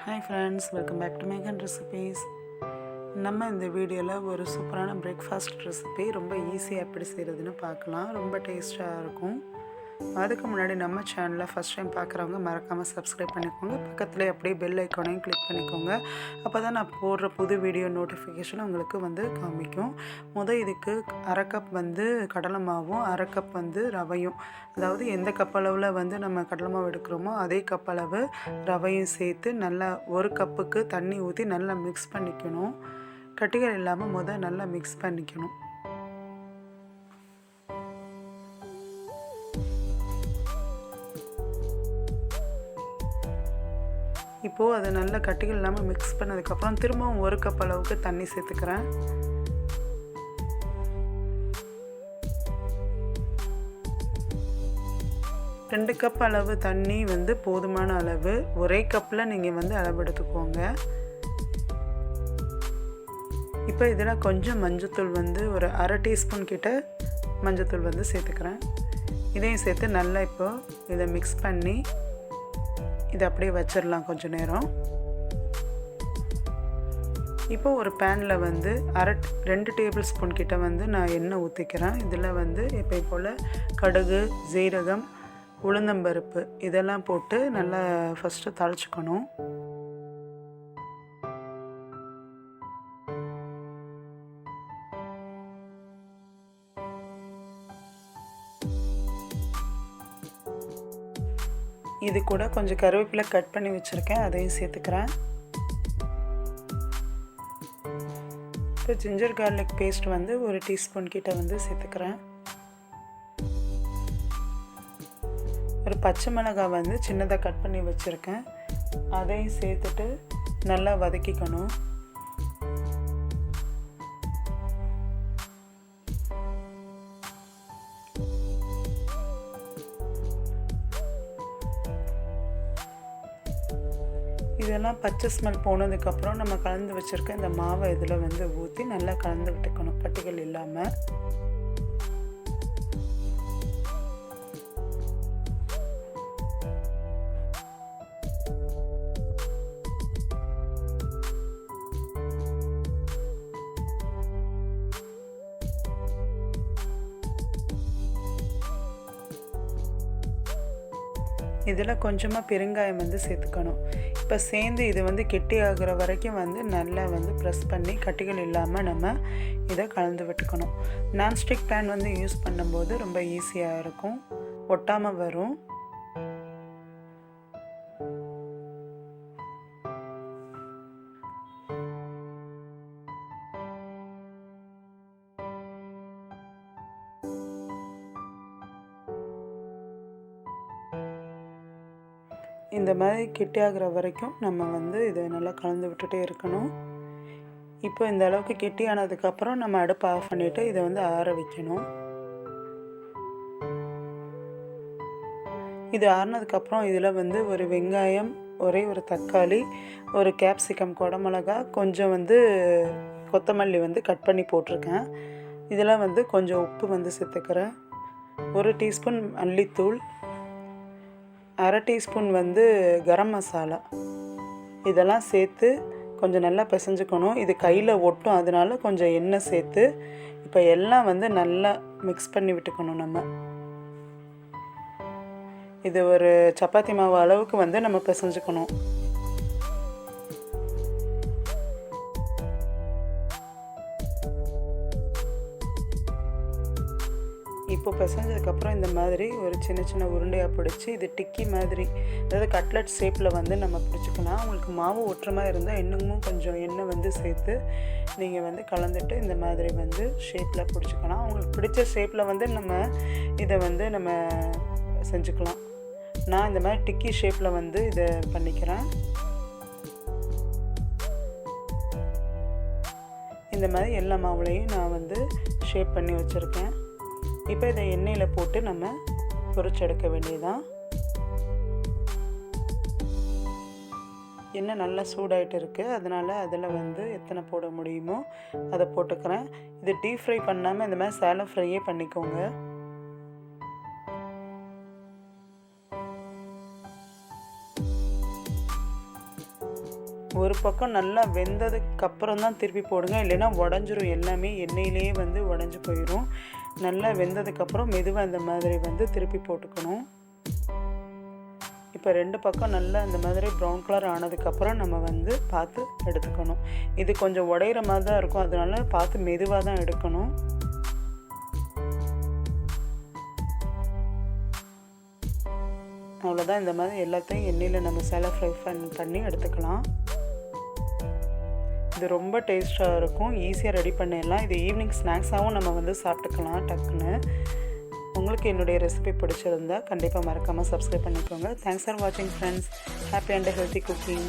Hi friends, welcome back to Mekan Recipes. நம்ம இந்த வீடியோவில் ஒரு சூப்பரான பிரேக்ஃபாஸ்ட் ரெசிபி ரொம்ப ஈஸியாக எப்படி செய்கிறதுன்னு பார்க்கலாம். ரொம்ப டேஸ்ட்டாக இருக்கும். அதுக்கு முன்னாடி நம்ம சேனலை ஃபஸ்ட் டைம் பார்க்குறவங்க மறக்காமல் சப்ஸ்கிரைப் பண்ணிக்கோங்க. பக்கத்தில் அப்படியே பெல் ஐக்கானையும் கிளிக் பண்ணிக்கோங்க. அப்போ தான் நான் போடுற புது வீடியோ நோட்டிஃபிகேஷன் உங்களுக்கு காமிக்கும். இதுக்கு அரை கப் கடலை மாவும் அரை கப் ரவையும், அதாவது எந்த கப் அளவில் நம்ம கடலை மாவு எடுக்கிறோமோ அதே கப் அளவு ரவையும் சேர்த்து நல்லா ஒரு கப்புக்கு தண்ணி ஊற்றி நல்லா மிக்ஸ் பண்ணிக்கணும். கட்டிகள் இல்லாமல் நல்லா மிக்ஸ் பண்ணிக்கணும். இப்போது அதை நல்லா கட்டிகள் இல்லாமல் மிக்ஸ் பண்ணதுக்கப்புறம் திரும்பவும் ஒரு கப் அளவுக்கு தண்ணி சேர்த்துக்கிறேன். ரெண்டு கப் அளவு தண்ணி போதுமான அளவு. ஒரே கப்பில் நீங்கள் அளவு எடுத்துக்கோங்க. இப்போ இதில் கொஞ்சம் மஞ்சத்தூள் ஒரு அரை டீஸ்பூன் கிட்ட மஞ்சத்தூள் சேர்த்துக்கிறேன். இதையும் சேர்த்து நல்லா இப்போது இதை மிக்ஸ் பண்ணி இதை அப்படியே வச்சிடலாம் கொஞ்சம் நேரம். இப்போ ஒரு பேனில் 2 டேபிள் ஸ்பூன் கிட்ட நான் எண்ணெய் ஊற்றிக்கிறேன். இதில் இப்போ போல் கடுகு, ஜீரகம், உளுந்தம்பருப்பு இதெல்லாம் போட்டு நல்லா ஃபஸ்ட்டு தாளிச்சுக்கணும். இது கூட கொஞ்சம் கருவேப்பிலை கட் பண்ணி வச்சுருக்கேன், அதையும் சேர்த்துக்கிறேன். இப்போ ஜிஞ்சர் கார்லிக் பேஸ்ட் ஒரு டீஸ்பூன் கிட்ட சேர்த்துக்கிறேன். ஒரு பச்சை மிளகாய் சின்னதாக கட் பண்ணி வச்சுருக்கேன், அதையும் சேர்த்துட்டு நல்லா வதக்கிக்கணும். இதெல்லாம் பச்சை ஸ்மெல் போனதுக்கப்புறம் நம்ம கலந்து வச்சுருக்க இந்த மாவை இதில் ஊற்றி நல்லா கலந்து விட்டுக்கணும், கட்டிகள் இல்லாமல். இதில் கொஞ்சமாக பெருங்காயம் சேர்த்துக்கணும். இப்போ சேர்ந்து இது கெட்டி ஆகிற வரைக்கும் நல்லா ப்ரெஸ் பண்ணி கட்டிகள் இல்லாமல் நம்ம இதை கலந்து விட்டுக்கணும். நான்ஸ்டிக் பேன் யூஸ் பண்ணும்போது ரொம்ப ஈஸியாக இருக்கும், ஒட்டாமல் வரும். இந்த மாதிரி கெட்டியாகிற வரைக்கும் நம்ம இதை நல்லா கலந்து விட்டுட்டே இருக்கணும். இப்போ இந்த அளவுக்கு கெட்டியானதுக்கப்புறம் நம்ம அடுப்பை ஆஃப் பண்ணிவிட்டு இதை ஆற வைக்கணும். இது ஆறினதுக்கப்புறம் இதில் ஒரு வெங்காயம், ஒரே ஒரு தக்காளி, ஒரு கேப்சிகம், குடமிளகா, கொஞ்சம் கொத்தமல்லி கட் பண்ணி போட்டிருக்கேன். இதில் கொஞ்சம் உப்பு சேர்த்துக்கிறேன். 1 டீஸ்பூன் மல்லித்தூள், அரை டீஸ்பூன் கரம் மசாலா, இதெல்லாம் சேர்த்து கொஞ்சம் நல்லா பிசைஞ்சுக்கணும். இது கையில் ஒட்டும், அதனால கொஞ்சம் எண்ணெய் சேர்த்து இப்போ எல்லாம் நல்லா மிக்ஸ் பண்ணி விட்டுக்கணும். நம்ம இது ஒரு சப்பாத்தி மாவு அளவுக்கு நம்ம பிசைஞ்சுக்கணும். இப்போ பிசைஞ்சதுக்கப்புறம் இந்த மாதிரி ஒரு சின்ன சின்ன உருண்டையாக பிடிச்சி இது டிக்கி மாதிரி, அதாவது கட்லட் ஷேப்பில் நம்ம பிடிச்சிக்கலாம். உங்களுக்கு மாவு ஒட்டுறமாக இருந்தால் இன்னமும் கொஞ்சம் எண்ணெய் சேர்த்து நீங்கள் கலந்துட்டு இந்த மாதிரி ஷேப்பில் பிடிச்சிக்கலாம். உங்களுக்கு பிடிச்ச ஷேப்பில் நம்ம இதை நம்ம செஞ்சுக்கலாம். நான் இந்த மாதிரி டிக்கி ஷேப்பில் இதை பண்ணிக்கிறேன். இந்த மாதிரி எல்லா மாவுலையும் நான் ஷேப் பண்ணி வச்சுருக்கேன். இப்போ இதை எண்ணெயில் போட்டு நம்ம பொரிச்செடுக்க வேண்டியதுதான். எண்ணெய் நல்லா சூடாகிட்டு இருக்குது, அதனால் அதில் எத்தனை போட முடியுமோ அதை போட்டுக்கிறேன். இது டீப் ஃப்ரை பண்ணாமல் இந்த மாதிரி சேலோ ஃப்ரையே பண்ணிக்கோங்க. ஒரு பக்கம் நல்லா வெந்ததுக்கப்புறம் தான் திருப்பி போடுங்க, இல்லைன்னா உடஞ்சிரும். எல்லாமே எண்ணெயிலேயே வந்து உடஞ்சி போயிடும். நல்லா வெந்ததுக்கப்புறம் மெதுவாக இந்த மாதிரி வந்து திருப்பி போட்டுக்கணும். இப்போ 2 பக்கம் நல்லா இந்த மாதிரி ப்ரௌன் கலர் ஆனதுக்கப்புறம் நம்ம வந்து பார்த்து எடுத்துக்கணும். இது கொஞ்சம் உடையிற மாதிரி தான் இருக்கும், அதனால பார்த்து மெதுவாக தான் எடுக்கணும். அவ்வளோதான். இந்த மாதிரி எல்லாத்தையும் எண்ணெயில் நம்ம சேலை ஃப்ரை பண்ணி எடுத்துக்கலாம். இது ரொம்ப டேஸ்ட்டாக இருக்கும், ஈஸியாக ரெடி பண்ணிடலாம். இது ஈவினிங் ஸ்நாக்ஸாகவும் நம்ம வந்து சாப்பிட்டுக்கலாம் டக்குன்னு. உங்களுக்கு என்னுடைய ரெசிபி பிடிச்சிருந்தா கண்டிப்பாக மறக்காமல் சப்ஸ்கிரைப் பண்ணிக்கோங்க. தேங்க்ஸ் ஃபார் வாட்சிங் friends. Happy and healthy cooking.